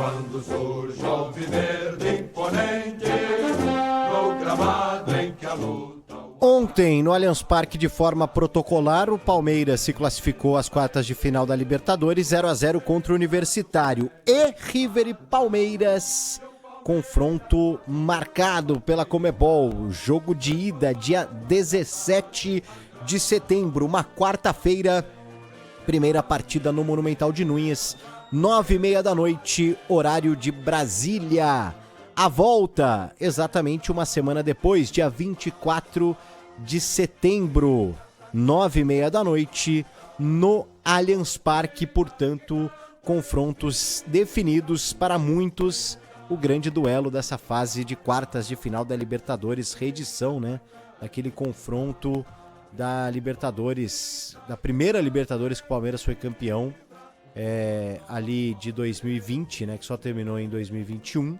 quando surge o alviverde imponente no gramado em que a luta. Ontem, no Allianz Parque, de forma protocolar, o Palmeiras se classificou às quartas de final da Libertadores 0-0 contra o Universitário. E River e Palmeiras, confronto marcado pela Conmebol. Jogo de ida, dia 17 de setembro, uma quarta-feira. Primeira partida no Monumental de Núñez, 9h30 da noite, horário de Brasília. A volta, exatamente uma semana depois, dia 24 de setembro, 9h30 da noite, no Allianz Parque. Portanto, confrontos definidos para muitos, o grande duelo dessa fase de quartas de final da Libertadores, reedição, né? Daquele confronto da Libertadores, da primeira Libertadores que o Palmeiras foi campeão, ali de 2020, né? Que só terminou em 2021.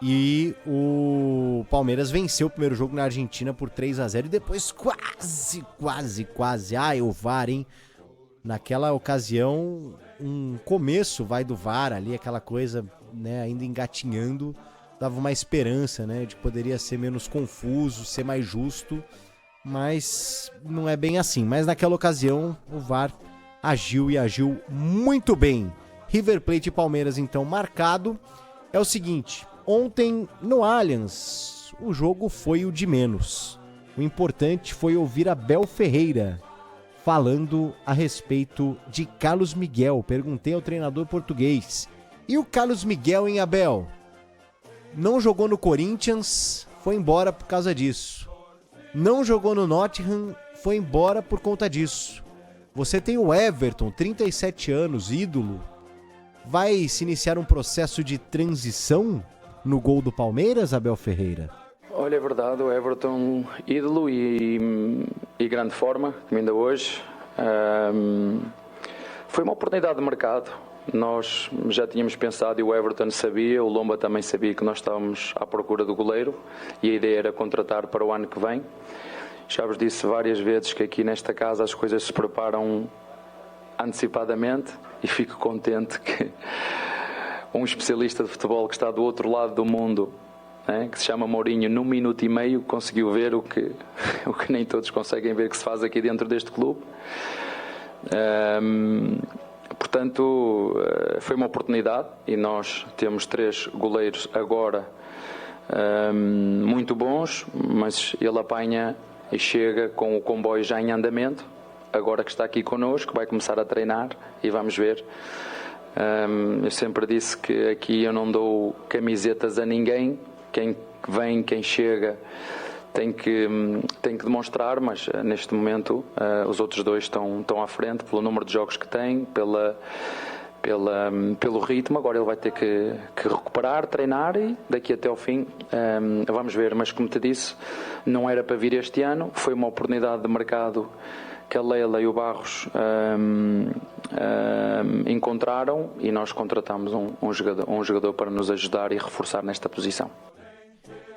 E o Palmeiras venceu o primeiro jogo na Argentina por 3-0 e depois quase. Ai, o VAR, hein? Naquela ocasião, um começo do VAR ali, aquela coisa, né, ainda engatinhando, dava uma esperança, né, de que poderia ser menos confuso, ser mais justo, mas não é bem assim. Mas naquela ocasião, o VAR agiu e agiu muito bem. River Plate e Palmeiras, então, marcado. É o seguinte... Ontem, no Allianz, o jogo foi o de menos. O importante foi ouvir Abel Ferreira falando a respeito de Carlos Miguel. Perguntei ao treinador português. E o Carlos Miguel, hein, Abel? Não jogou no Corinthians, foi embora por causa disso. Não jogou no Nottingham, foi embora por conta disso. Você tem o Everton, 37 anos, ídolo. Vai se iniciar um processo de transição no gol do Palmeiras, Abel Ferreira? Olha, é verdade, o Everton, ídolo e grande forma, como ainda hoje. Foi uma oportunidade de mercado. Nós já tínhamos pensado, e o Everton sabia, o Lomba também sabia, que nós estávamos à procura do goleiro e a ideia era contratar para o ano que vem. Já vos disse várias vezes que aqui nesta casa as coisas se preparam antecipadamente e fico contente que um especialista de futebol que está do outro lado do mundo, né, que se chama Mourinho, num minuto e meio conseguiu ver o que nem todos conseguem ver que se faz aqui dentro deste clube. Portanto, foi uma oportunidade e nós temos 3 goleiros agora muito bons, mas ele apanha e chega com o comboio já em andamento, agora que está aqui connosco, vai começar a treinar e vamos ver. Eu sempre disse que aqui eu não dou camisetas a ninguém, quem vem, quem chega tem que demonstrar, mas neste momento os outros 2 estão à frente pelo número de jogos que têm, pelo ritmo. Agora ele vai ter que recuperar, treinar e daqui até ao fim vamos ver, mas como te disse, não era para vir este ano, foi uma oportunidade de mercado que a Leila e o Barros encontraram e nós contratamos um jogador para nos ajudar e reforçar nesta posição.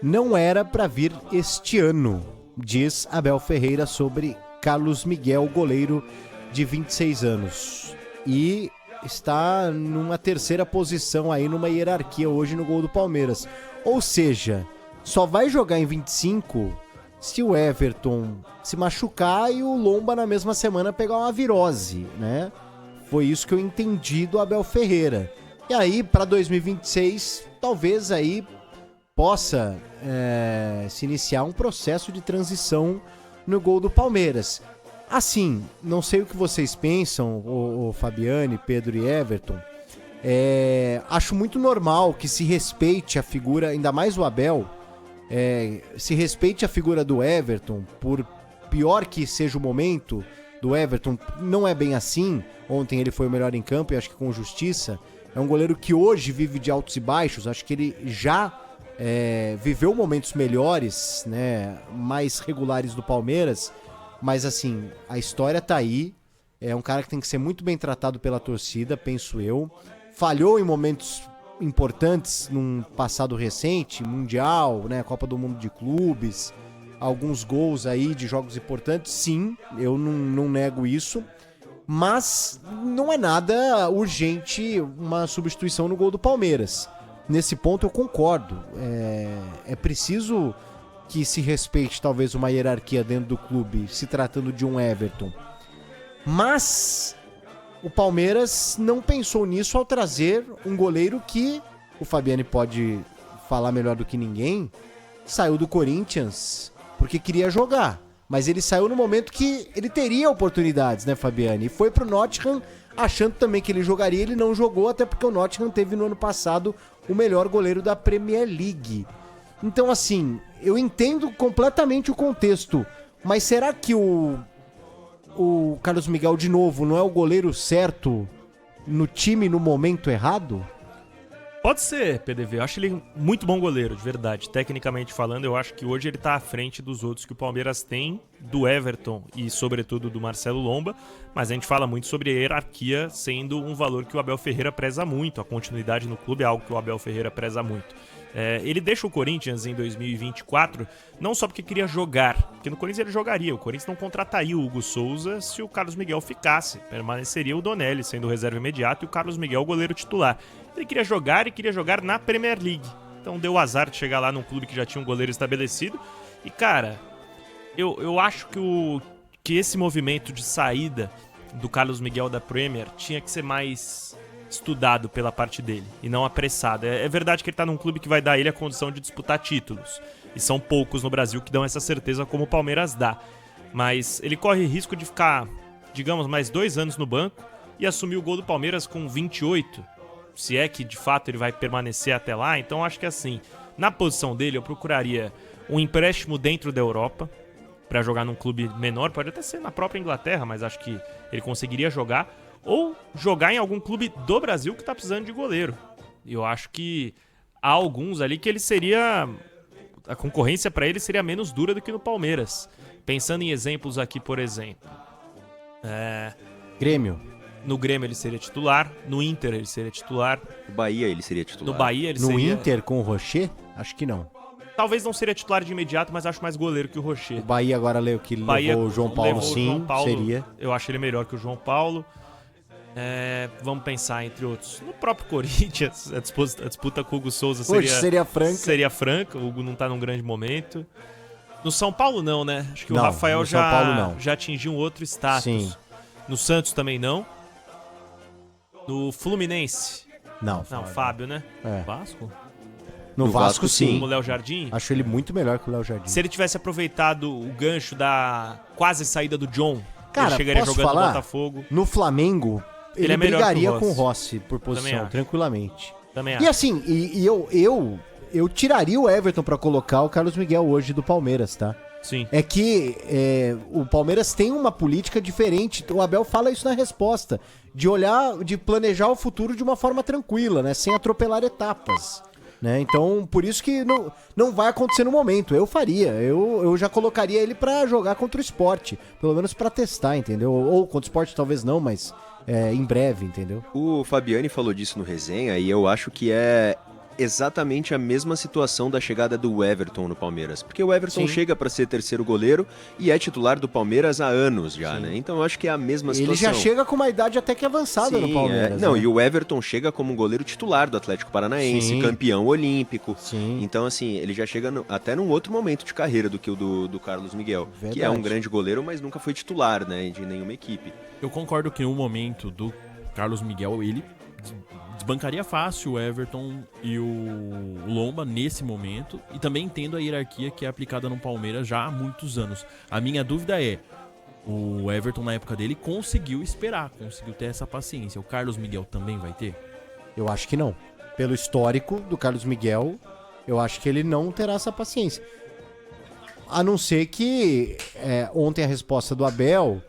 Não era para vir este ano, diz Abel Ferreira sobre Carlos Miguel, goleiro de 26 anos. E está numa terceira posição aí numa hierarquia hoje no gol do Palmeiras. Ou seja, só vai jogar em 25 se o Everton se machucar e o Lomba na mesma semana pegar uma virose, né? Foi isso que eu entendi do Abel Ferreira. E aí, para 2026, talvez aí possa se iniciar um processo de transição no gol do Palmeiras. Assim, não sei o que vocês pensam, o Fabiane, Pedro e Everton. Acho muito normal que se respeite a figura, ainda mais o Abel, se respeite a figura do Everton, por pior que seja o momento do Everton, não é bem assim. Ontem ele foi o melhor em campo e acho que com justiça. É um goleiro que hoje vive de altos e baixos, acho que ele já viveu momentos melhores, né, mais regulares do Palmeiras, mas assim, a história tá aí. É um cara que tem que ser muito bem tratado pela torcida, penso eu. Falhou em momentos importantes num passado recente, Mundial, né, Copa do Mundo de Clubes, alguns gols aí de jogos importantes, sim, eu não nego isso, Mas não é nada urgente uma substituição no gol do Palmeiras. Nesse ponto eu concordo. É preciso que se respeite talvez uma hierarquia dentro do clube, se tratando de um Everton. Mas o Palmeiras não pensou nisso ao trazer um goleiro que, o Fabiani pode falar melhor do que ninguém, saiu do Corinthians porque queria jogar. Mas ele saiu no momento que ele teria oportunidades, né, Fabiani? E foi pro Nottingham achando também que ele jogaria. Ele não jogou, até porque o Nottingham teve no ano passado o melhor goleiro da Premier League. Então, assim, eu entendo completamente o contexto. Mas será que o Carlos Miguel, de novo, não é o goleiro certo no time no momento errado? Pode ser, PDV. Eu acho ele muito bom goleiro, de verdade. Tecnicamente falando, eu acho que hoje ele tá à frente dos outros que o Palmeiras tem, do Everton e, sobretudo, do Marcelo Lomba. Mas a gente fala muito sobre a hierarquia sendo um valor que o Abel Ferreira preza muito. A continuidade no clube é algo que o Abel Ferreira preza muito. Ele deixa o Corinthians em 2024 não só porque queria jogar, porque no Corinthians ele jogaria. O Corinthians não contrataria o Hugo Souza se o Carlos Miguel ficasse. Permaneceria o Donelli sendo o reserva imediato e o Carlos Miguel o goleiro titular. Ele queria jogar e queria jogar na Premier League. Então deu azar de chegar lá num clube que já tinha um goleiro estabelecido. E cara, eu acho que esse movimento de saída do Carlos Miguel da Premier tinha que ser mais estudado pela parte dele e não apressado. É verdade que ele tá num clube que vai dar a ele a condição de disputar títulos. E são poucos no Brasil que dão essa certeza como o Palmeiras dá. Mas ele corre risco de ficar, digamos, mais 2 anos no banco e assumir o gol do Palmeiras com 28. Se é que de fato ele vai permanecer até lá. Então acho que assim, na posição dele eu procuraria um empréstimo dentro da Europa para jogar num clube menor. Pode até ser na própria Inglaterra, mas acho que ele conseguiria jogar. Ou jogar em algum clube do Brasil que tá precisando de goleiro. Eu acho que há alguns ali que ele seria... A concorrência para ele seria menos dura do que no Palmeiras. Pensando em exemplos aqui, por exemplo. Grêmio. No Grêmio ele seria titular. No Inter ele seria titular. No Bahia ele seria titular. No Bahia ele No seria... Inter com o Rocher? Acho que não. Talvez não seria titular de imediato, mas acho mais goleiro que o Rocher. O Bahia agora levou o João Paulo, levou o sim, João Paulo, seria. Eu acho ele melhor que o João Paulo. Vamos pensar, entre outros. No próprio Corinthians, a disputa com o Hugo Souza Seria franca. Seria franca, o Hugo não tá num grande momento. No São Paulo não, né? Acho que Não, o Rafael no São Paulo não. já atingiu um outro status. Sim. No Santos também não. No Fluminense. Não, Fábio, né? Vasco? No Vasco, sim. O Léo Jardim. Acho ele muito melhor que o Léo Jardim. Se ele tivesse aproveitado o gancho da quase saída do John, Cara, ele chegaria posso jogando falar? no Botafogo. No Flamengo, ele é melhor brigaria que o com o Rossi. Rossi por Também posição, acho. tranquilamente. Também E acho. assim, eu tiraria o Everton pra colocar o Carlos Miguel hoje do Palmeiras, tá? Sim. É que o Palmeiras tem uma política diferente. O Abel fala isso na resposta. De olhar, de planejar o futuro de uma forma tranquila, né? Sem atropelar etapas. Né? Então, por isso que não vai acontecer no momento. Eu faria. Eu já colocaria ele pra jogar contra o Sport. Pelo menos pra testar, entendeu? Ou contra o Sport talvez não, mas em breve, entendeu? O Fabiani falou disso no resenha e eu acho que é exatamente a mesma situação da chegada do Everton no Palmeiras. Porque o Everton Sim. chega para ser terceiro goleiro e é titular do Palmeiras há anos já, né? Então eu acho que é a mesma situação. Ele já chega com uma idade até que avançada no Palmeiras. Não, né? e o Everton chega como um goleiro titular do Atlético Paranaense, Sim. campeão olímpico. Sim. Então, assim, ele já chega até num outro momento de carreira do que o do Carlos Miguel, que é um Verdade. grande goleiro, mas nunca foi titular, né, de nenhuma equipe. Eu concordo que no momento do Carlos Miguel, ele desbancaria fácil o Everton e o Lomba nesse momento. E também entendo a hierarquia que é aplicada no Palmeiras já há muitos anos. A minha dúvida é, o Everton na época dele conseguiu esperar, conseguiu ter essa paciência. O Carlos Miguel também vai ter? Eu acho que não. Pelo histórico do Carlos Miguel, eu acho que ele não terá essa paciência. A não ser que ontem a resposta do Abel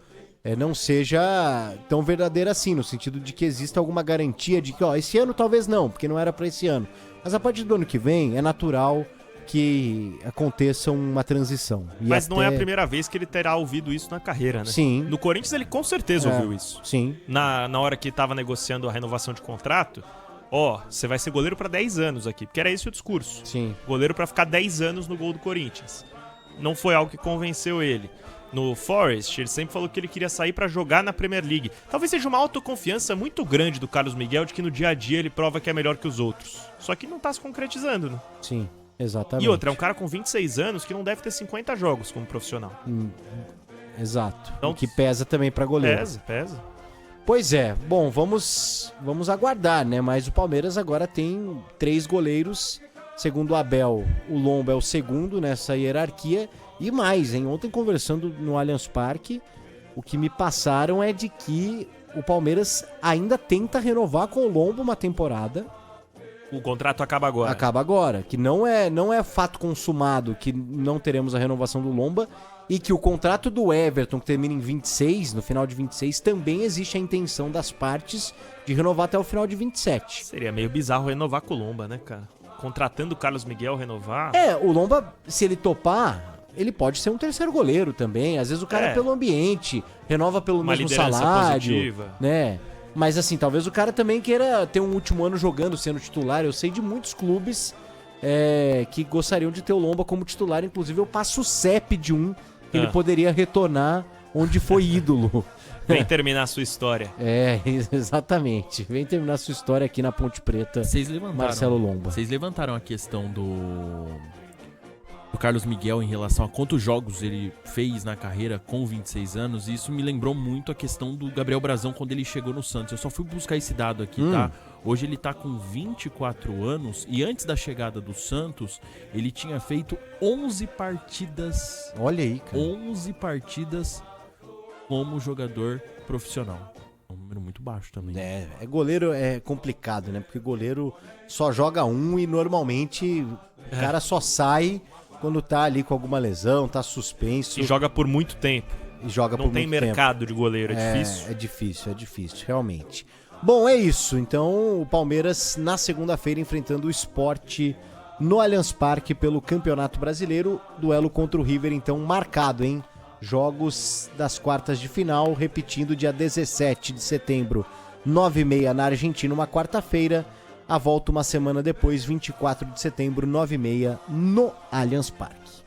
não seja tão verdadeira assim, no sentido de que exista alguma garantia de que, esse ano talvez não, porque não era pra esse ano. Mas a partir do ano que vem, é natural que aconteça uma transição. E Mas não é a até- primeira vez que ele terá ouvido isso na carreira, né? Sim. No Corinthians ele com certeza ouviu isso. Sim. Na hora que tava negociando a renovação de contrato, você vai ser goleiro pra 10 anos aqui, porque era esse o discurso. Sim. Goleiro pra ficar 10 anos no gol do Corinthians. Não foi algo que convenceu ele. no Forest, ele sempre falou que ele queria sair pra jogar na Premier League. Talvez seja uma autoconfiança muito grande do Carlos Miguel de que no dia a dia ele prova que é melhor que os outros. Só que não tá se concretizando, né? Sim, exatamente. E outra, é um cara com 26 anos que não deve ter 50 jogos como profissional. Exato. Então, O que pesa também pra goleiro. Pesa. Pois é. Bom, vamos aguardar, né? Mas o Palmeiras agora tem 3 goleiros. Segundo o Abel, o Lomba é o segundo nessa hierarquia. E mais, hein? Ontem conversando no Allianz Parque, o que me passaram é de que o Palmeiras ainda tenta renovar com o Lomba uma temporada. O contrato acaba agora. Acaba agora. Que não é fato consumado que não teremos a renovação do Lomba. E que o contrato do Everton, que termina em 26, no final de 26, também existe a intenção das partes de renovar até o final de 27. Seria meio bizarro renovar com o Lomba, né, cara? Contratando o Carlos Miguel renovar. O Lomba, se ele topar, ele pode ser um terceiro goleiro também. Às vezes o cara é pelo ambiente, renova pelo uma mesmo liderança salário, positiva. né? Mas assim, talvez o cara também queira ter um último ano jogando, sendo titular. Eu sei de muitos clubes que gostariam de ter o Lomba como titular. Inclusive eu passo o CEP de um que ele poderia retornar onde foi ídolo. Vem terminar a sua história. Exatamente. Vem terminar a sua história aqui na Ponte Preta. Marcelo Lomba. Vocês levantaram a questão do Carlos Miguel em relação a quantos jogos ele fez na carreira com 26 anos, e isso me lembrou muito a questão do Gabriel Brazão quando ele chegou no Santos. Eu só fui buscar esse dado aqui, tá? Hoje ele tá com 24 anos e antes da chegada do Santos, ele tinha feito 11 partidas. Olha aí, cara. 11 partidas como jogador profissional. É um número muito baixo também. Goleiro é complicado, né? Porque goleiro só joga um e normalmente o cara só sai quando tá ali com alguma lesão, tá suspenso. E joga por muito tempo. Não tem mercado de goleiro, é difícil. É difícil, realmente. Bom, é isso. Então, o Palmeiras na segunda-feira enfrentando o Sport no Allianz Parque pelo Campeonato Brasileiro. Duelo contra o River, então, marcado, hein? Jogos das quartas de final, repetindo dia 17 de setembro, 9h30 na Argentina, uma quarta-feira. A volta uma semana depois, 24 de setembro, 9h30 no Allianz Parque.